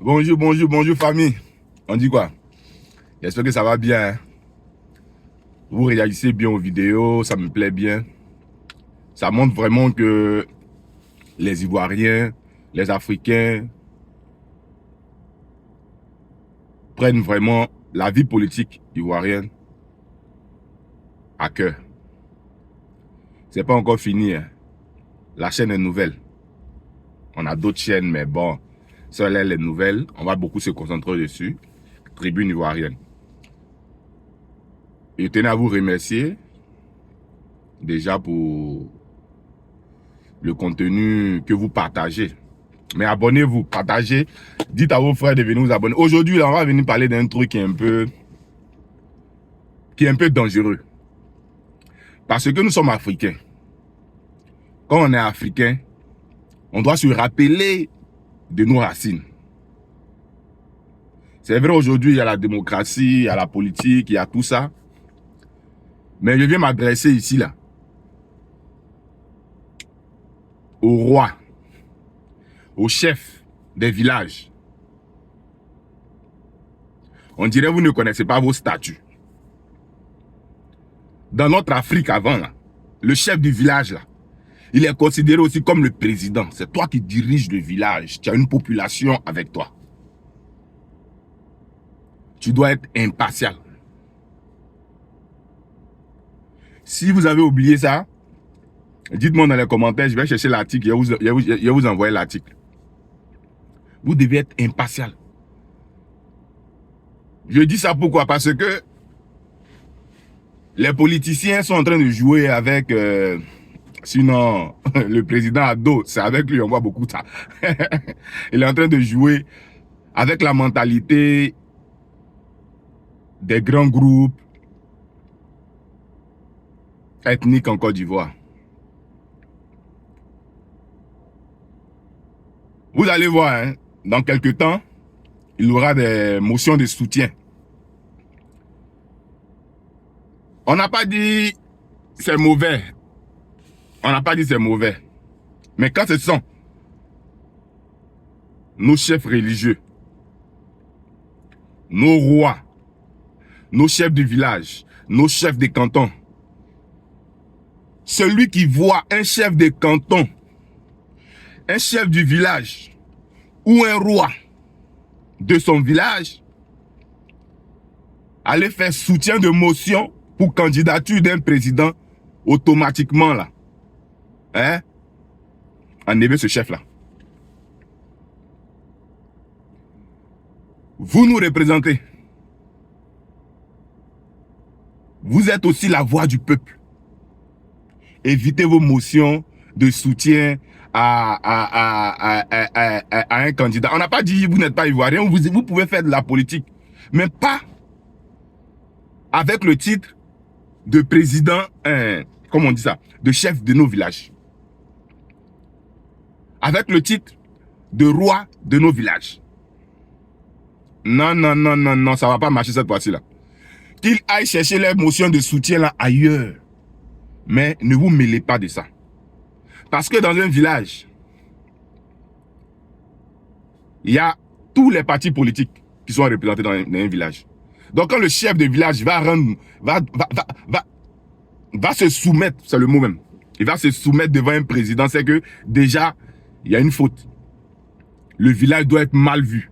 Bonjour, bonjour, bonjour famille. On dit quoi? J'espère que ça va bien. Hein? Vous réagissez bien aux vidéos, ça me plaît bien. Ça montre vraiment que les Ivoiriens, les Africains prennent vraiment la vie politique ivoirienne à cœur. C'est pas encore fini. Hein? La chaîne est nouvelle. On a d'autres chaînes, mais bon, celle-là, les nouvelles, on va beaucoup se concentrer dessus. Tribune ivoirienne. Et je tenais à vous remercier déjà pour le contenu que vous partagez. Mais abonnez-vous, partagez, dites à vos frères de venir vous abonner. Aujourd'hui, on va venir parler d'un truc qui est un peu dangereux. Parce que nous sommes africains. Quand on est africain, on doit se rappeler de nos racines. C'est vrai, aujourd'hui, il y a la démocratie, il y a la politique, il y a tout ça. Mais je viens m'adresser ici, là, au roi, au chef des villages. On dirait que vous ne connaissez pas vos statuts. Dans notre Afrique avant, là, le chef du village, là, il est considéré aussi comme le président. C'est toi qui diriges le village. Tu as une population avec toi. Tu dois être impartial. Si vous avez oublié ça, dites-moi dans les commentaires, je vais chercher l'article, je vais vous envoyer l'article. Vous devez être impartial. Je dis ça pourquoi? Parce que les politiciens sont en train de jouer avec... sinon, le président Ado, c'est avec lui, on voit beaucoup ça. Il est en train de jouer avec la mentalité des grands groupes ethniques en Côte d'Ivoire. Vous allez voir, hein, dans quelques temps, il y aura des motions de soutien. On n'a pas dit c'est mauvais. On n'a pas dit c'est mauvais. Mais quand ce sont nos chefs religieux, nos rois, nos chefs du village, nos chefs des cantons, celui qui voit un chef de canton, un chef du village ou un roi de son village aller faire soutien de motion pour candidature d'un président, automatiquement là, hein, enlevez ce chef là. Vous nous représentez. Vous êtes aussi la voix du peuple. Évitez vos motions de soutien à un candidat. On n'a pas dit vous n'êtes pas ivoirien, vous pouvez faire de la politique, mais pas avec le titre de président, comment on dit ça, de chef de nos villages. Avec le titre de roi de nos villages. Non, non, non, non, non, ça ne va pas marcher cette fois-ci là. Qu'ils aillent chercher les motions de soutien là ailleurs. Mais ne vous mêlez pas de ça. Parce que dans un village, il y a tous les partis politiques qui sont représentés dans un village. Donc quand le chef de village va se soumettre, c'est le mot même, il va se soumettre devant un président, c'est que déjà, il y a une faute. Le village doit être mal vu.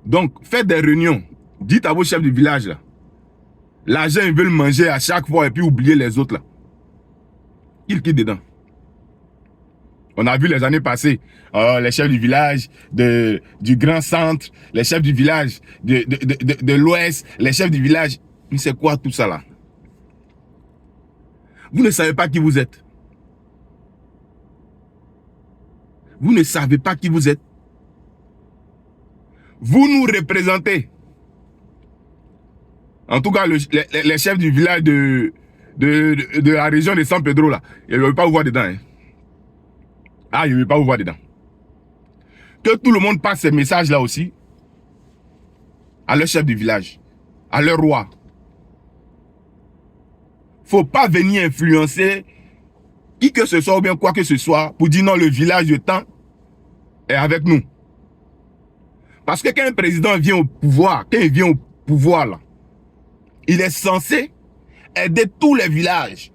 Donc, faites des réunions. Dites à vos chefs du village, là, l'argent, ils veulent manger à chaque fois et puis oublier les autres là. Ils quittent dedans. On a vu les années passées, les chefs du village du grand centre, les chefs du village de l'ouest, les chefs du village. Mais c'est quoi tout ça là? Vous ne savez pas qui vous êtes. Vous ne savez pas qui vous êtes. Vous nous représentez. En tout cas, les chefs du village de la région de San Pedro, là, ils ne veulent pas vous voir dedans. Hein. Ah, ils ne veulent pas vous voir dedans. Que tout le monde passe ces messages-là aussi à leur chef du village, à leur roi. Il ne faut pas venir influencer qui que ce soit ou bien quoi que ce soit pour dire non, le village de temps est avec nous. Parce que quand un président vient au pouvoir, quand il vient au pouvoir, là, il est censé aider tous les villages.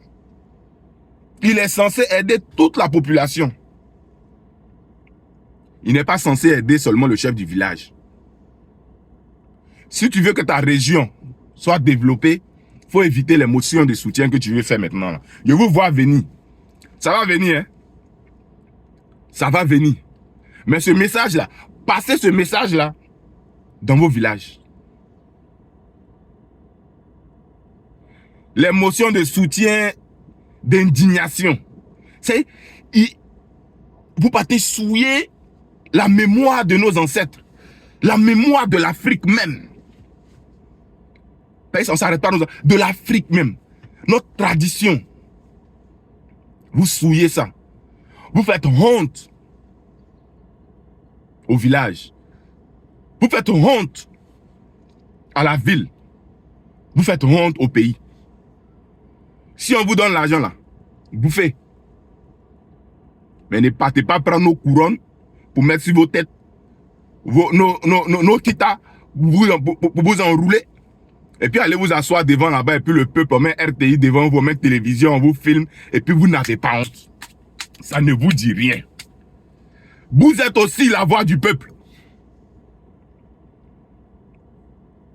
Il est censé aider toute la population. Il n'est pas censé aider seulement le chef du village. Si tu veux que ta région soit développée, il faut éviter les motions de soutien que tu veux faire maintenant. Là. Je vous vois venir. Ça va venir, hein? Ça va venir. Mais ce message-là, passez ce message-là dans vos villages. Les motions de soutien, d'indignation. C'est, vous partez souiller la mémoire de nos ancêtres, la mémoire de l'Afrique même. On ne s'arrête pas de l'Afrique même. Notre tradition. Vous souillez ça. Vous faites honte au village. Vous faites honte à la ville. Vous faites honte au pays. Si on vous donne l'argent là, bouffez. Mais ne partez pas prendre nos couronnes pour mettre sur vos têtes, nos kitas, pour vous enrouler. Et puis allez vous asseoir devant là-bas et puis le peuple met RTI devant vous, met télévision, on vous filme et puis vous n'avez pas honte. Ça ne vous dit rien. Vous êtes aussi la voix du peuple.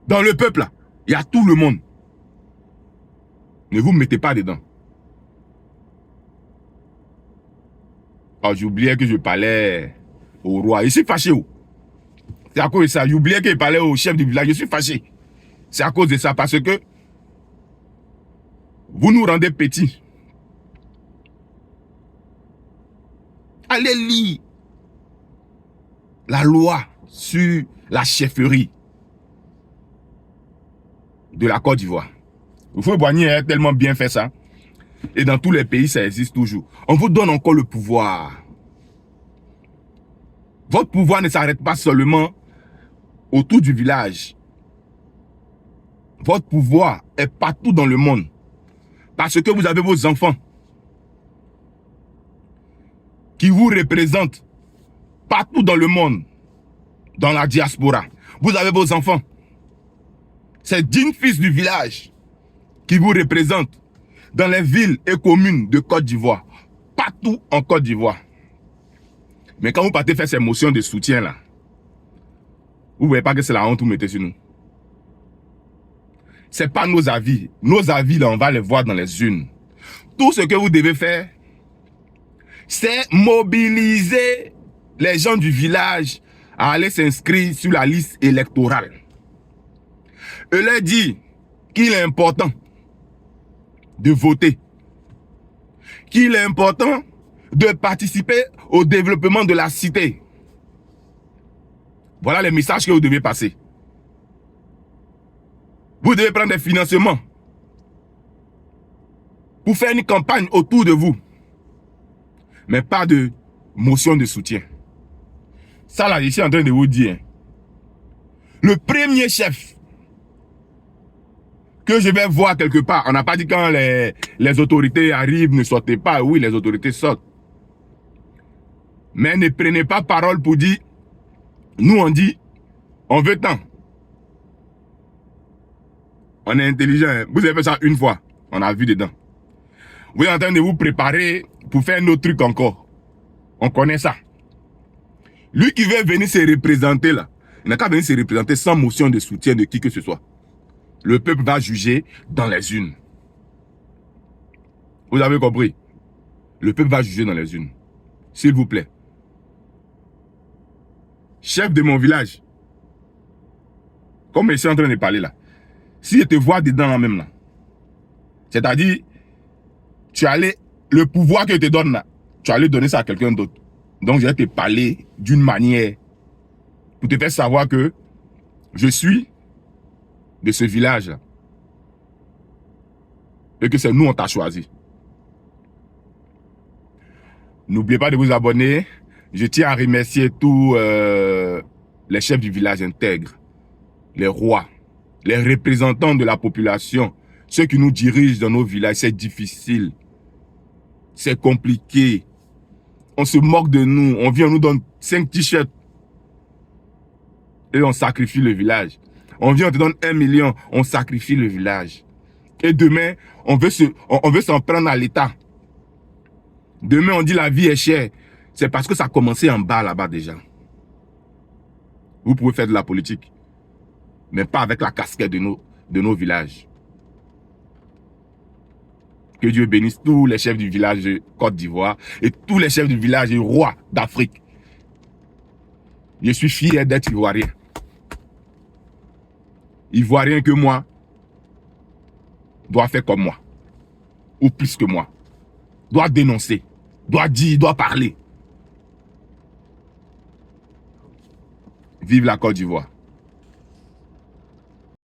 Dans le peuple là, il y a tout le monde. Ne vous mettez pas dedans. Oh, j'oubliais que je parlais au roi. Je suis fâché. C'est à cause de ça. J'oubliais que je parlais au chef du village. Je suis fâché. C'est à cause de ça. Parce que vous nous rendez petits. Allez lire la loi sur la chefferie de la Côte d'Ivoire. Il faut Boigny a tellement bien fait ça. Et dans tous les pays, ça existe toujours. On vous donne encore le pouvoir. Votre pouvoir ne s'arrête pas seulement autour du village. Votre pouvoir est partout dans le monde. Parce que vous avez vos enfants qui vous représentent partout dans le monde, dans la diaspora. Vous avez vos enfants. C'est 10 fils du village qui vous représentent dans les villes et communes de Côte d'Ivoire. Partout en Côte d'Ivoire. Mais quand vous partez faire ces motions de soutien là, vous ne voyez pas que c'est la honte que vous mettez sur nous. Ce n'est pas nos avis. Nos avis là, on va les voir dans les urnes. Tout ce que vous devez faire, c'est mobiliser les gens du village à aller s'inscrire sur la liste électorale. Et leur dire qu'il est important de voter, qu'il est important de participer au développement de la cité. Voilà les messages que vous devez passer. Vous devez prendre des financements pour faire une campagne autour de vous. Mais pas de motion de soutien. Ça là, je suis en train de vous dire. Le premier chef que je vais voir quelque part, on n'a pas dit quand les autorités arrivent, ne sortez pas. Oui, les autorités sortent. Mais ne prenez pas parole pour dire, nous on dit, on veut tant. On est intelligent. Hein? Vous avez fait ça une fois, on a vu dedans. Vous êtes en train de vous préparer pour faire un autre truc encore. On connaît ça. Lui qui veut venir se représenter là, il n'a qu'à venir se représenter sans motion de soutien de qui que ce soit. Le peuple va juger dans les urnes. Vous avez compris? Le peuple va juger dans les urnes. S'il vous plaît. Chef de mon village, comme je suis en train de parler là, si je te vois dedans là même là, c'est-à-dire, tu allais, le pouvoir que je te donne là, tu allais donner ça à quelqu'un d'autre. Donc je vais te parler d'une manière pour te faire savoir que je suis de ce village là. Et que c'est nous on t'a choisi. N'oubliez pas de vous abonner. Je tiens à remercier tous les chefs du village intègres, les rois, les représentants de la population, ceux qui nous dirigent dans nos villages. C'est difficile, c'est compliqué. On se moque de nous, on vient, on nous donne 5 t-shirts. et on sacrifie le village. On vient, on te donne 1 million, on sacrifie le village. Et demain, on veut s'en prendre à l'État. Demain, on dit la vie est chère. C'est parce que ça a commencé en bas là-bas déjà. Vous pouvez faire de la politique, mais pas avec la casquette de nos villages. Que Dieu bénisse tous les chefs du village de Côte d'Ivoire et tous les chefs du village et rois d'Afrique. Je suis fier d'être ivoirien. Ivoirien que moi doit faire comme moi. Ou plus que moi. Doit dénoncer. Doit dire, doit parler. Vive la Côte d'Ivoire.